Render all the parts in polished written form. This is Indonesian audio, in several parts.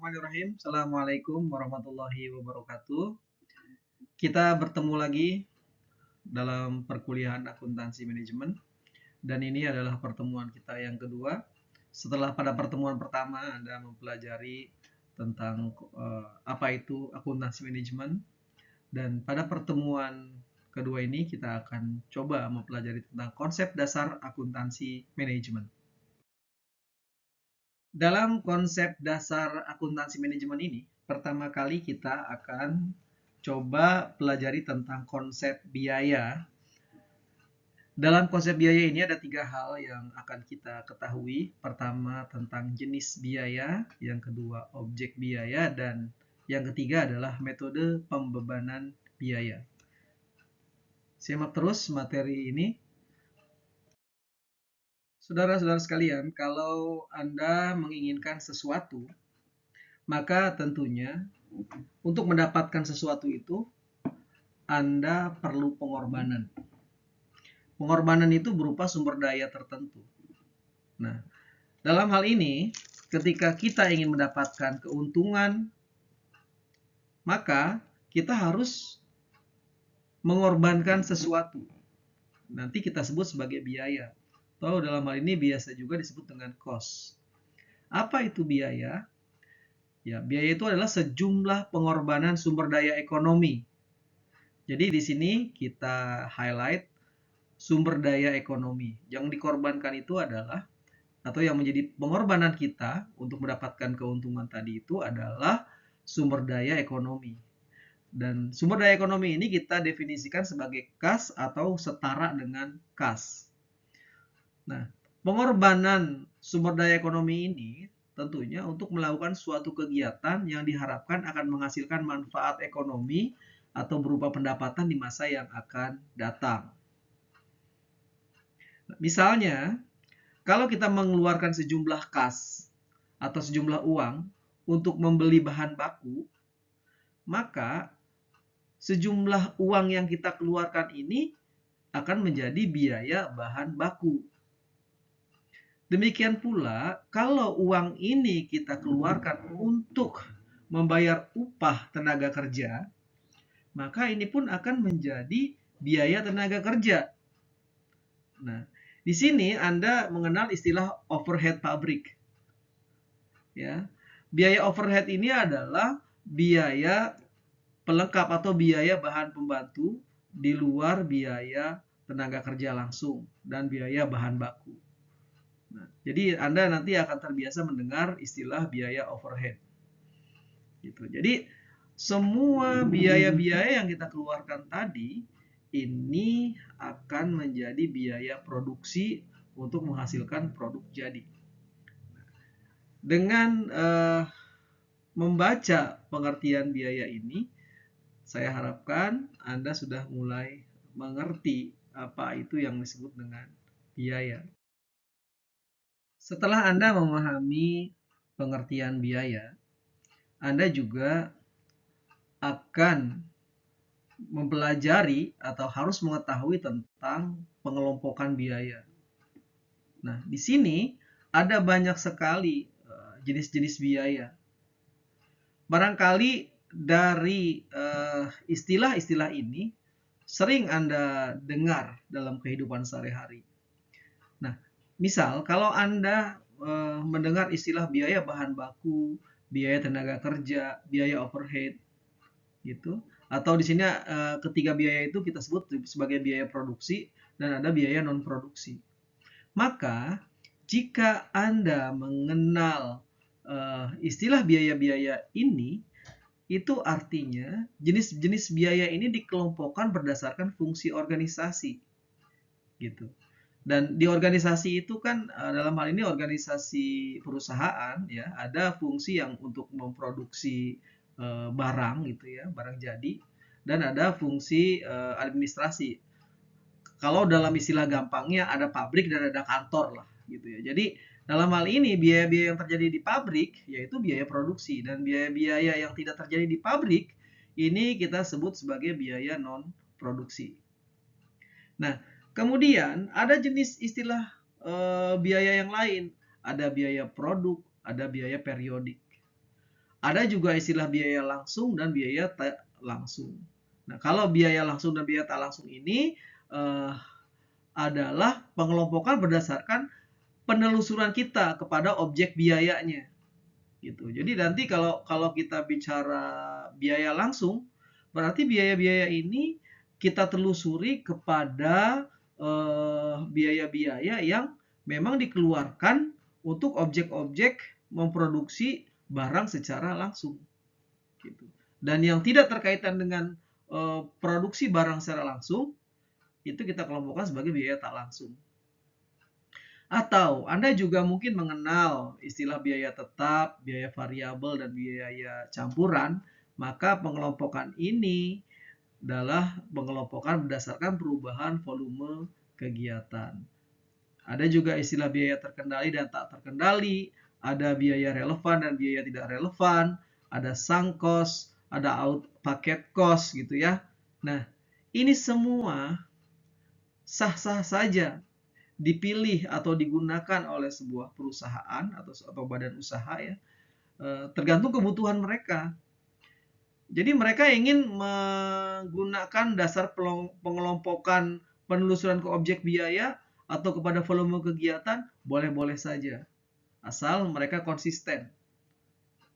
Bismillahirrahmanirrahim. Assalamualaikum warahmatullahi wabarakatuh. Kita bertemu lagi dalam perkuliahan akuntansi manajemen dan ini adalah pertemuan kita yang kedua. Setelah pada pertemuan pertama Anda mempelajari tentang apa itu akuntansi manajemen dan pada pertemuan kedua ini kita akan coba mempelajari tentang konsep dasar akuntansi manajemen. Dalam konsep dasar akuntansi manajemen ini, pertama kali kita akan coba pelajari tentang konsep biaya. Dalam konsep biaya ini ada 3 hal yang akan kita ketahui. Pertama tentang jenis biaya, yang kedua objek biaya, dan yang ketiga adalah metode pembebanan biaya. Simak terus materi ini. Saudara-saudara sekalian, kalau Anda menginginkan sesuatu, maka tentunya untuk mendapatkan sesuatu itu Anda perlu pengorbanan. Pengorbanan itu berupa sumber daya tertentu. Nah, dalam hal ini, ketika kita ingin mendapatkan keuntungan, maka kita harus mengorbankan sesuatu. Nanti kita sebut sebagai biaya. Atau dalam hal ini biasa juga disebut dengan cost. Apa itu biaya? Ya, biaya itu adalah sejumlah pengorbanan sumber daya ekonomi. Jadi di sini kita highlight sumber daya ekonomi. Yang dikorbankan itu adalah atau yang menjadi pengorbanan kita untuk mendapatkan keuntungan tadi itu adalah sumber daya ekonomi. Dan sumber daya ekonomi ini kita definisikan sebagai kas atau setara dengan kas. Nah, pengorbanan sumber daya ekonomi ini tentunya untuk melakukan suatu kegiatan yang diharapkan akan menghasilkan manfaat ekonomi atau berupa pendapatan di masa yang akan datang. Misalnya, kalau kita mengeluarkan sejumlah kas atau sejumlah uang untuk membeli bahan baku, maka sejumlah uang yang kita keluarkan ini akan menjadi biaya bahan baku. Demikian pula, kalau uang ini kita keluarkan untuk membayar upah tenaga kerja, maka ini pun akan menjadi biaya tenaga kerja. Nah, di sini Anda mengenal istilah overhead pabrik. Ya, biaya overhead ini adalah biaya pelengkap atau biaya bahan pembantu di luar biaya tenaga kerja langsung dan biaya bahan baku. Nah, jadi Anda nanti akan terbiasa mendengar istilah biaya overhead. Gitu. Jadi semua biaya-biaya yang kita keluarkan tadi ini akan menjadi biaya produksi untuk menghasilkan produk jadi. Dengan membaca pengertian biaya ini, saya harapkan Anda sudah mulai mengerti apa itu yang disebut dengan biaya. Setelah Anda memahami pengertian biaya, Anda juga akan mempelajari atau harus mengetahui tentang pengelompokan biaya. Nah, di sini ada banyak sekali jenis-jenis biaya. Barangkali dari istilah-istilah ini sering Anda dengar dalam kehidupan sehari-hari. Nah, misal kalau Anda mendengar istilah biaya bahan baku, biaya tenaga kerja, biaya overhead, gitu. Atau di sini ketiga biaya itu kita sebut sebagai biaya produksi dan ada biaya non produksi. Maka jika Anda mengenal istilah biaya-biaya ini, itu artinya jenis-jenis biaya ini dikelompokkan berdasarkan fungsi organisasi, gitu. Dan di organisasi itu kan dalam hal ini organisasi perusahaan ya ada fungsi yang untuk memproduksi barang gitu ya, barang jadi, dan ada fungsi administrasi. Kalau dalam istilah gampangnya ada pabrik dan ada kantor lah gitu ya. Jadi dalam hal ini biaya-biaya yang terjadi di pabrik yaitu biaya produksi dan biaya-biaya yang tidak terjadi di pabrik ini kita sebut sebagai biaya non produksi. Nah, kemudian ada jenis istilah biaya yang lain. Ada biaya produk, ada biaya periodik. Ada juga istilah biaya langsung dan biaya tak langsung. Nah, kalau biaya langsung dan biaya tak langsung ini adalah pengelompokan berdasarkan penelusuran kita kepada objek biayanya, gitu. Jadi nanti kalau kalau kita bicara biaya langsung, berarti biaya-biaya ini kita telusuri kepada biaya-biaya yang memang dikeluarkan untuk objek-objek memproduksi barang secara langsung, gitu. Dan yang tidak terkaitan dengan produksi barang secara langsung itu kita kelompokkan sebagai biaya tak langsung. Atau Anda juga mungkin mengenal istilah biaya tetap, biaya variabel, dan biaya campuran, maka pengelompokan ini adalah pengelompokan berdasarkan perubahan volume kegiatan. Ada juga istilah biaya terkendali dan tak terkendali, ada biaya relevan dan biaya tidak relevan, ada sunk cost, ada out packet cost gitu ya. Nah, ini semua sah-sah saja dipilih atau digunakan oleh sebuah perusahaan atau badan usaha ya, tergantung kebutuhan mereka. Jadi mereka ingin menggunakan dasar pengelompokan penelusuran ke objek biaya atau kepada volume kegiatan, boleh-boleh saja. Asal mereka konsisten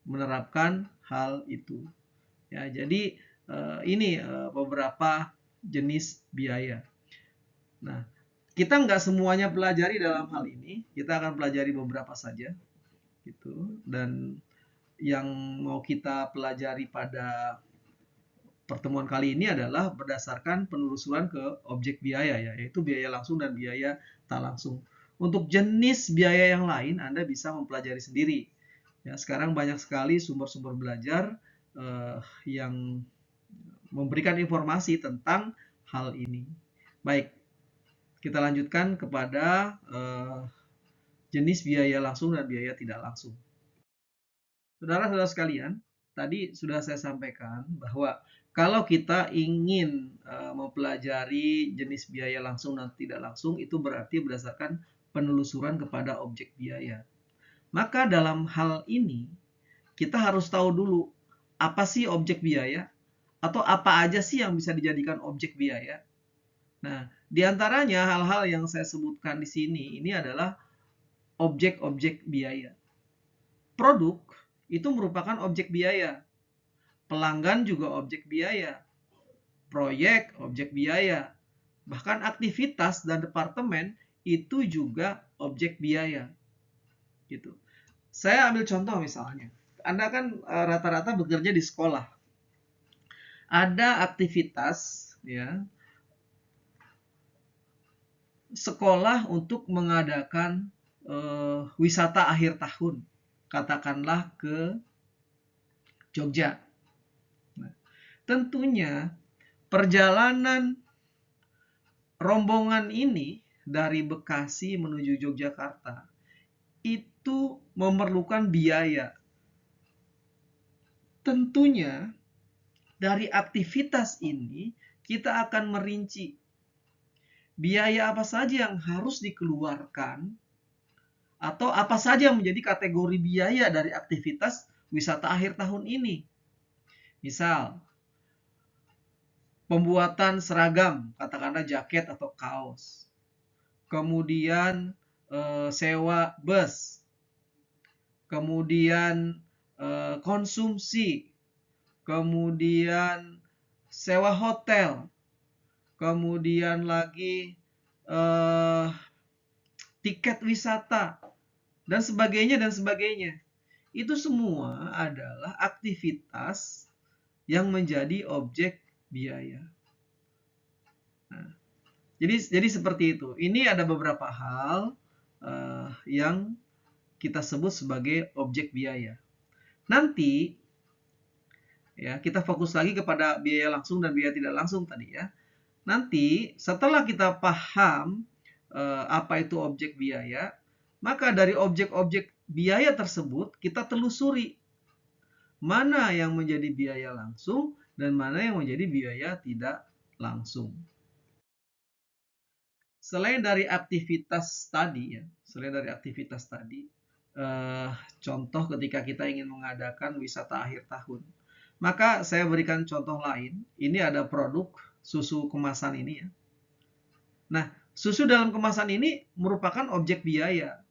menerapkan hal itu. Ya, jadi ini beberapa jenis biaya. Nah, kita nggak semuanya pelajari dalam hal ini, kita akan pelajari beberapa saja, gitu. Dan yang mau kita pelajari pada pertemuan kali ini adalah berdasarkan penelusuran ke objek biaya ya, yaitu biaya langsung dan biaya tak langsung. Untuk jenis biaya yang lain Anda bisa mempelajari sendiri. Ya, sekarang banyak sekali sumber-sumber belajar yang memberikan informasi tentang hal ini. Baik, kita lanjutkan kepada jenis biaya langsung dan biaya tidak langsung. Saudara-saudara sekalian, tadi sudah saya sampaikan bahwa kalau kita ingin mempelajari jenis biaya langsung dan tidak langsung, itu berarti berdasarkan penelusuran kepada objek biaya. Maka dalam hal ini, kita harus tahu dulu apa sih objek biaya atau apa aja sih yang bisa dijadikan objek biaya. Nah, di antaranya hal-hal yang saya sebutkan di sini ini adalah objek-objek biaya. Produk itu merupakan objek biaya. Pelanggan juga objek biaya. Proyek objek biaya. Bahkan aktivitas dan departemen itu juga objek biaya. Gitu. Saya ambil contoh misalnya. Anda kan rata-rata bekerja di sekolah. Ada aktivitas ya, sekolah untuk mengadakan wisata akhir tahun, katakanlah ke Jogja. Nah, tentunya perjalanan rombongan ini dari Bekasi menuju Yogyakarta itu memerlukan biaya. Tentunya dari aktivitas ini kita akan merinci biaya apa saja yang harus dikeluarkan atau apa saja yang menjadi kategori biaya dari aktivitas wisata akhir tahun ini. Misal, pembuatan seragam, katakanlah jaket atau kaos. Kemudian sewa bus. Kemudian konsumsi. Kemudian sewa hotel. Kemudian lagi tiket wisata dan sebagainya dan sebagainya. Itu semua adalah aktivitas yang menjadi objek biaya. Nah, jadi seperti itu. Ini ada beberapa hal yang kita sebut sebagai objek biaya. Nanti ya kita fokus lagi kepada biaya langsung dan biaya tidak langsung tadi ya. Nanti setelah kita paham apa itu objek biaya, maka dari objek-objek biaya tersebut kita telusuri mana yang menjadi biaya langsung dan mana yang menjadi biaya tidak langsung. Selain dari aktivitas tadi ya, eh, contoh ketika kita ingin mengadakan wisata akhir tahun. Maka saya berikan contoh lain. Ini ada produk susu kemasan ini ya. Nah, susu dalam kemasan ini merupakan objek biaya.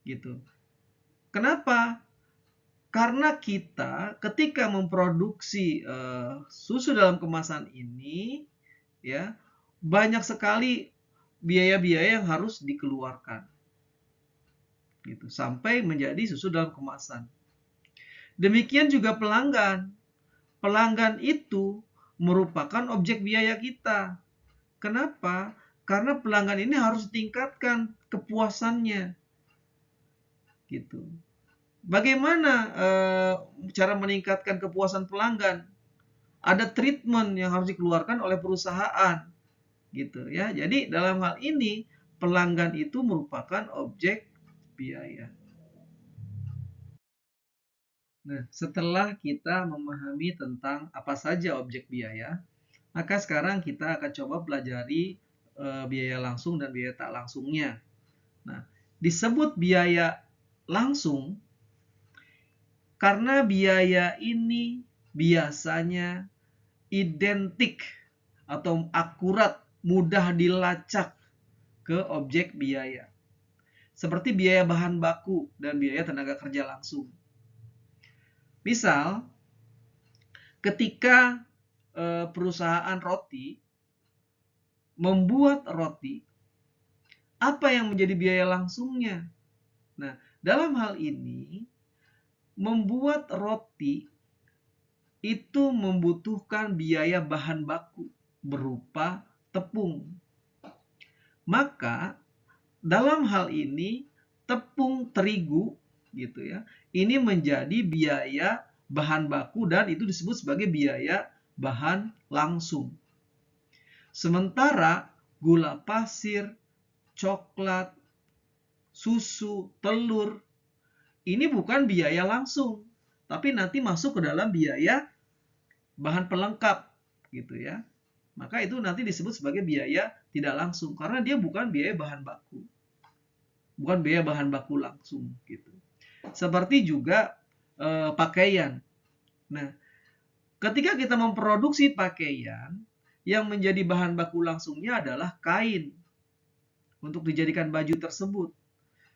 Gitu. Kenapa? Karena kita ketika memproduksi susu dalam kemasan ini, ya banyak sekali biaya-biaya yang harus dikeluarkan, gitu, sampai menjadi susu dalam kemasan. Demikian juga pelanggan. Pelanggan itu merupakan objek biaya kita. Kenapa? Karena pelanggan ini harus ditingkatkan kepuasannya, gitu. Bagaimana cara meningkatkan kepuasan pelanggan? Ada treatment yang harus dikeluarkan oleh perusahaan, gitu ya. Jadi dalam hal ini pelanggan itu merupakan objek biaya. Nah, setelah kita memahami tentang apa saja objek biaya, maka sekarang kita akan coba pelajari biaya langsung dan biaya tak langsungnya. Nah, disebut biaya langsung karena biaya ini biasanya identik atau akurat, mudah dilacak ke objek biaya. Seperti biaya bahan baku dan biaya tenaga kerja langsung. Misal, ketika perusahaan roti membuat roti, apa yang menjadi biaya langsungnya? Nah, dalam hal ini, membuat roti itu membutuhkan biaya bahan baku berupa tepung. Maka dalam hal ini tepung terigu gitu ya, ini menjadi biaya bahan baku dan itu disebut sebagai biaya bahan langsung. Sementara gula pasir, coklat, susu, telur ini bukan biaya langsung, tapi nanti masuk ke dalam biaya bahan pelengkap gitu ya. Maka itu nanti disebut sebagai biaya tidak langsung karena dia bukan biaya bahan baku. Bukan biaya bahan baku langsung gitu. Seperti juga pakaian. Nah, ketika kita memproduksi pakaian, yang menjadi bahan baku langsungnya adalah kain untuk dijadikan baju tersebut.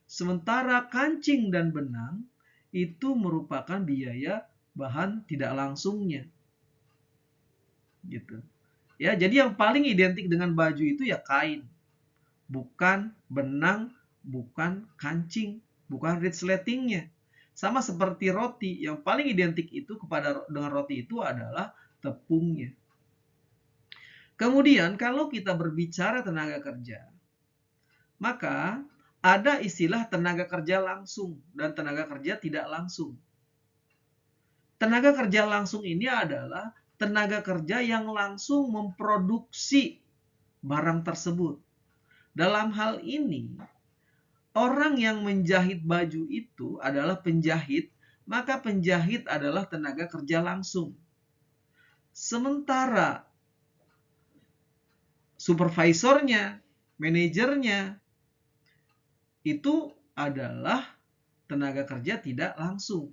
Sementara kancing dan benang itu merupakan biaya bahan tidak langsungnya. Gitu. Ya, jadi yang paling identik dengan baju itu ya kain. Bukan benang, bukan kancing, bukan resletingnya. Sama seperti roti, yang paling identik itu dengan roti itu adalah tepungnya. Kemudian kalau kita berbicara tenaga kerja, maka ada istilah tenaga kerja langsung dan tenaga kerja tidak langsung. Tenaga kerja langsung ini adalah tenaga kerja yang langsung memproduksi barang tersebut. Dalam hal ini, orang yang menjahit baju itu adalah penjahit, maka penjahit adalah tenaga kerja langsung. Sementara supervisornya, manajernya, itu adalah tenaga kerja tidak langsung.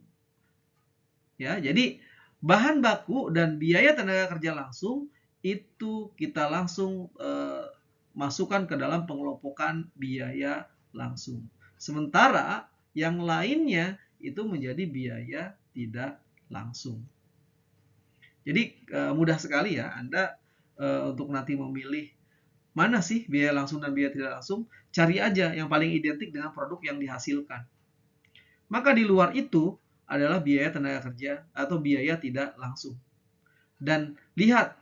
Ya, jadi bahan baku dan biaya tenaga kerja langsung itu kita langsung masukkan ke dalam pengelompokan biaya langsung. Sementara yang lainnya itu menjadi biaya tidak langsung. Jadi mudah sekali ya Anda untuk nanti memilih mana sih biaya langsung dan biaya tidak langsung, cari aja yang paling identik dengan produk yang dihasilkan. Maka di luar itu adalah biaya tenaga kerja atau biaya tidak langsung. Dan lihat,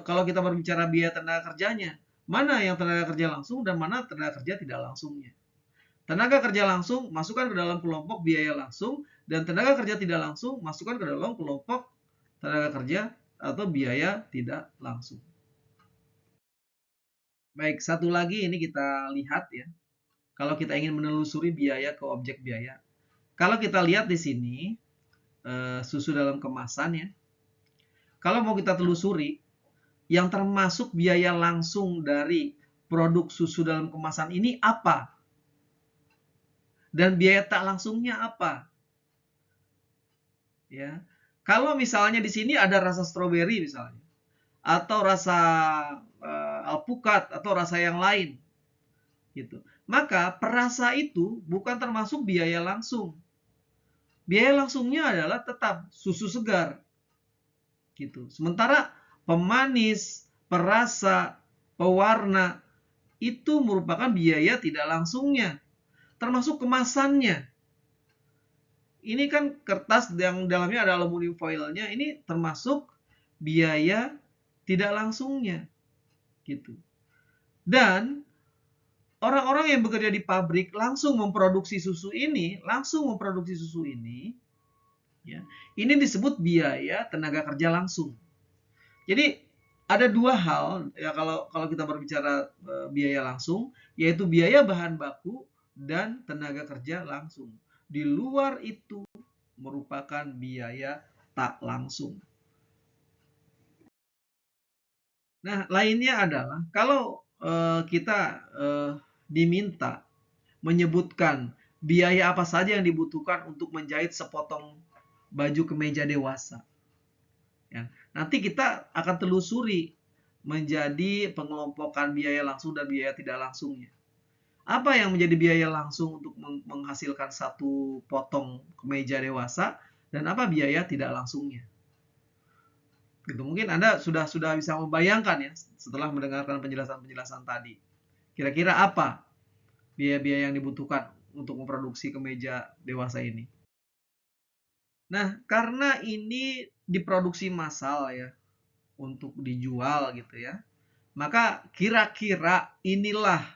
kalau kita berbicara biaya tenaga kerjanya, mana yang tenaga kerja langsung dan mana tenaga kerja tidak langsungnya. Tenaga kerja langsung masukkan ke dalam kelompok biaya langsung dan tenaga kerja tidak langsung masukkan ke dalam kelompok tenaga kerja atau biaya tidak langsung. Baik, satu lagi ini kita lihat ya. Kalau kita ingin menelusuri biaya ke objek biaya. Kalau kita lihat di sini, susu dalam kemasan ya. Kalau mau kita telusuri, yang termasuk biaya langsung dari produk susu dalam kemasan ini apa? dan biaya tak langsungnya apa? Ya. Kalau misalnya di sini ada rasa stroberi misalnya, atau rasa alpukat atau rasa yang lain gitu. Maka perasa itu bukan termasuk biaya langsung. Biaya langsungnya adalah tetap susu segar gitu. Sementara pemanis, perasa, pewarna itu merupakan biaya tidak langsungnya, termasuk kemasannya. Ini kan kertas yang dalamnya ada aluminium foilnya, ini termasuk biaya tidak langsungnya gitu. Dan orang-orang yang bekerja di pabrik langsung memproduksi susu ini, ya, ini disebut biaya tenaga kerja langsung. Jadi ada dua hal ya kalau kita berbicara biaya langsung, yaitu biaya bahan baku dan tenaga kerja langsung. Di luar itu merupakan biaya tak langsung. Nah, lainnya adalah kalau kita diminta menyebutkan biaya apa saja yang dibutuhkan untuk menjahit sepotong baju kemeja dewasa. Ya, nanti kita akan telusuri menjadi pengelompokan biaya langsung dan biaya tidak langsungnya. Apa yang menjadi biaya langsung untuk menghasilkan satu potong kemeja dewasa dan apa biaya tidak langsungnya? Gitu. Mungkin Anda sudah bisa membayangkan ya setelah mendengarkan penjelasan-penjelasan tadi. Kira-kira apa biaya-biaya yang dibutuhkan untuk memproduksi kemeja dewasa ini? Nah, karena ini diproduksi massal ya untuk dijual gitu ya. Maka kira-kira inilah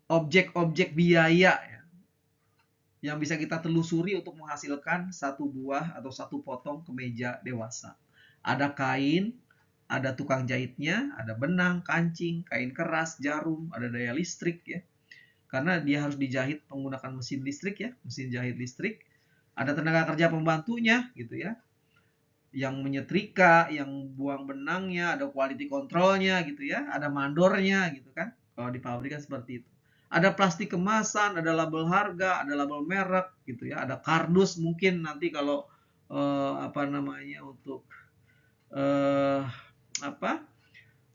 objek-objek biaya ya, yang bisa kita telusuri untuk menghasilkan satu buah atau satu potong kemeja dewasa. Ada kain, ada tukang jahitnya, ada benang, kancing, kain keras, jarum, ada daya listrik ya. Karena dia harus dijahit menggunakan mesin listrik ya, mesin jahit listrik. Ada tenaga kerja pembantunya gitu ya. Yang menyetrika, yang buang benangnya, ada quality controlnya gitu ya, ada mandornya gitu kan. Kalau di pabrik kan seperti itu. Ada plastik kemasan, ada label harga, ada label merek gitu ya, ada kardus mungkin nanti kalau apa namanya untuk eh, apa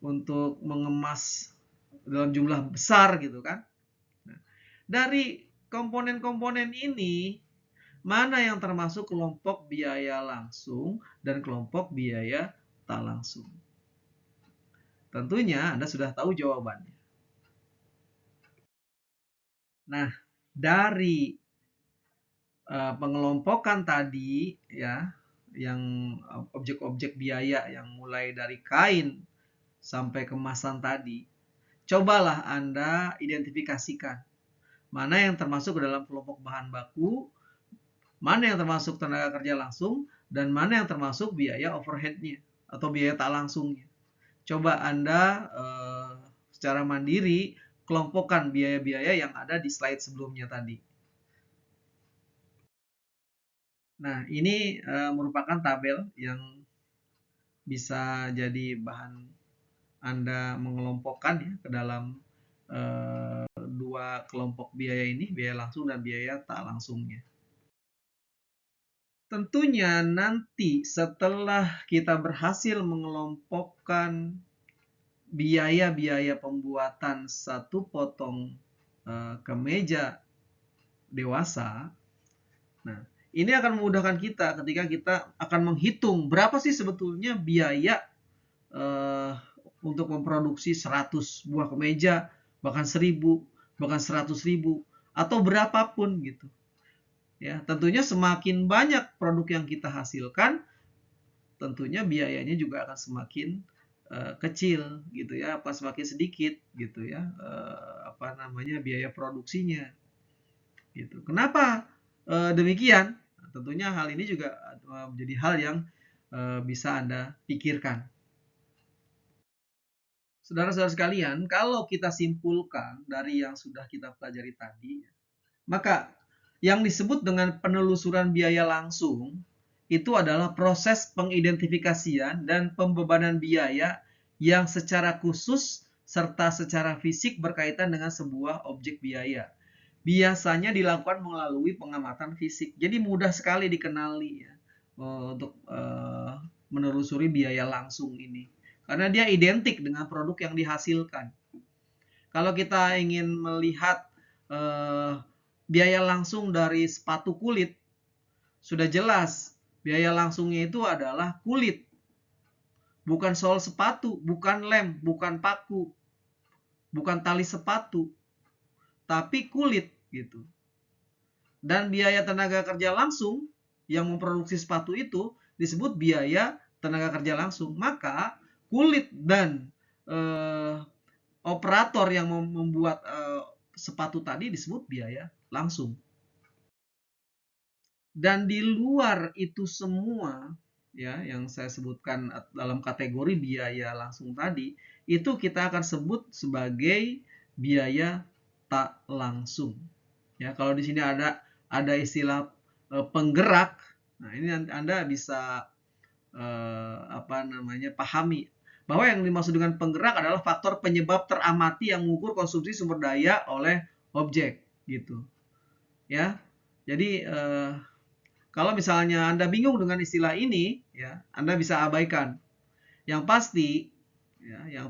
untuk mengemas dalam jumlah besar gitu kan. Nah, dari komponen-komponen ini mana yang termasuk kelompok biaya langsung dan kelompok biaya tak langsung? Tentunya Anda sudah tahu jawabannya. Nah, dari pengelompokan tadi ya, yang objek-objek biaya yang mulai dari kain sampai kemasan tadi, cobalah Anda identifikasikan mana yang termasuk ke dalam kelompok bahan baku, mana yang termasuk tenaga kerja langsung, dan mana yang termasuk biaya overhead-nya atau biaya tak langsungnya. Coba Anda secara mandiri kelompokkan biaya-biaya yang ada di slide sebelumnya tadi. Nah, ini merupakan tabel yang bisa jadi bahan Anda mengelompokkan ya ke dalam dua kelompok biaya ini, biaya langsung dan biaya tak langsungnya. Tentunya nanti setelah kita berhasil mengelompokkan biaya-biaya pembuatan satu potong kemeja dewasa, nah ini akan memudahkan kita ketika kita akan menghitung berapa sih sebetulnya biaya untuk memproduksi 100 buah kemeja, bahkan 1000, bahkan 100.000 atau berapapun gitu. Ya, tentunya semakin banyak produk yang kita hasilkan, tentunya biayanya juga akan semakin kecil gitu ya, apa semakin sedikit gitu ya, apa namanya biaya produksinya gitu. Kenapa demikian? Nah, tentunya hal ini juga menjadi hal yang bisa Anda pikirkan. Saudara-saudara sekalian, kalau kita simpulkan dari yang sudah kita pelajari tadi, maka yang disebut dengan penelusuran biaya langsung itu adalah proses pengidentifikasian dan pembebanan biaya yang secara khusus serta secara fisik berkaitan dengan sebuah objek biaya. biasanya dilakukan melalui pengamatan fisik. Jadi mudah sekali dikenali ya, untuk menelusuri biaya langsung ini. Karena dia identik dengan produk yang dihasilkan. Kalau kita ingin melihat biaya langsung dari sepatu kulit, sudah jelas biaya langsungnya itu adalah kulit. Bukan sol sepatu, bukan lem, bukan paku, bukan tali sepatu, tapi kulit gitu. Dan biaya tenaga kerja langsung yang memproduksi sepatu itu disebut biaya tenaga kerja langsung. Maka kulit dan operator yang membuat sepatu tadi disebut biaya langsung. Dan di luar itu semua ya yang saya sebutkan dalam kategori biaya langsung tadi, itu kita akan sebut sebagai biaya tak langsung. Ya, kalau di sini ada istilah penggerak. Nah, ini Anda bisa pahami bahwa yang dimaksud dengan penggerak adalah faktor penyebab teramati yang mengukur konsumsi sumber daya oleh objek gitu. Ya. Jadi kalau misalnya Anda bingung dengan istilah ini, ya, Anda bisa abaikan. Yang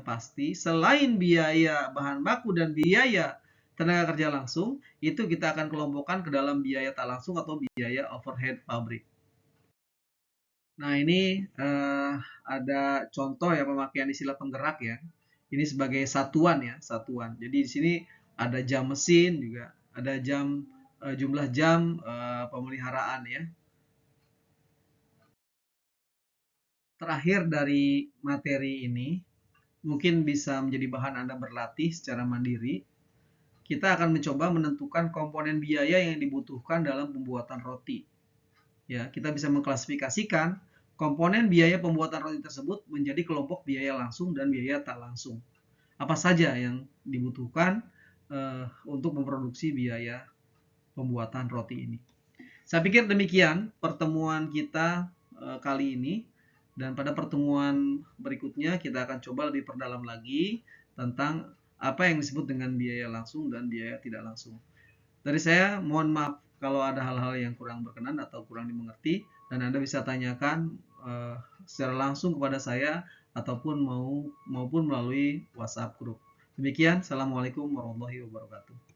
pasti selain biaya bahan baku dan biaya tenaga kerja langsung, itu kita akan kelompokkan ke dalam biaya tak langsung atau biaya overhead pabrik. Nah, ini ada contoh ya pemakaian istilah penggerak ya. Ini sebagai satuan ya, satuan. Jadi di sini ada jam mesin juga, ada jam jumlah jam pemeliharaan ya. Terakhir dari materi ini, mungkin bisa menjadi bahan Anda berlatih secara mandiri. Kita akan mencoba menentukan komponen biaya yang dibutuhkan dalam pembuatan roti. Ya, kita bisa mengklasifikasikan komponen biaya pembuatan roti tersebut menjadi kelompok biaya langsung dan biaya tak langsung. Apa saja yang dibutuhkan untuk memproduksi biaya pembuatan roti ini. Saya pikir demikian pertemuan kita kali ini. Dan pada pertemuan berikutnya kita akan coba lebih perdalam lagi tentang apa yang disebut dengan biaya langsung dan biaya tidak langsung. Dari saya mohon maaf kalau ada hal-hal yang kurang berkenan atau kurang dimengerti, dan Anda bisa tanyakan secara langsung kepada saya ataupun maupun melalui WhatsApp grup. Demikian, Assalamualaikum warahmatullahi wabarakatuh.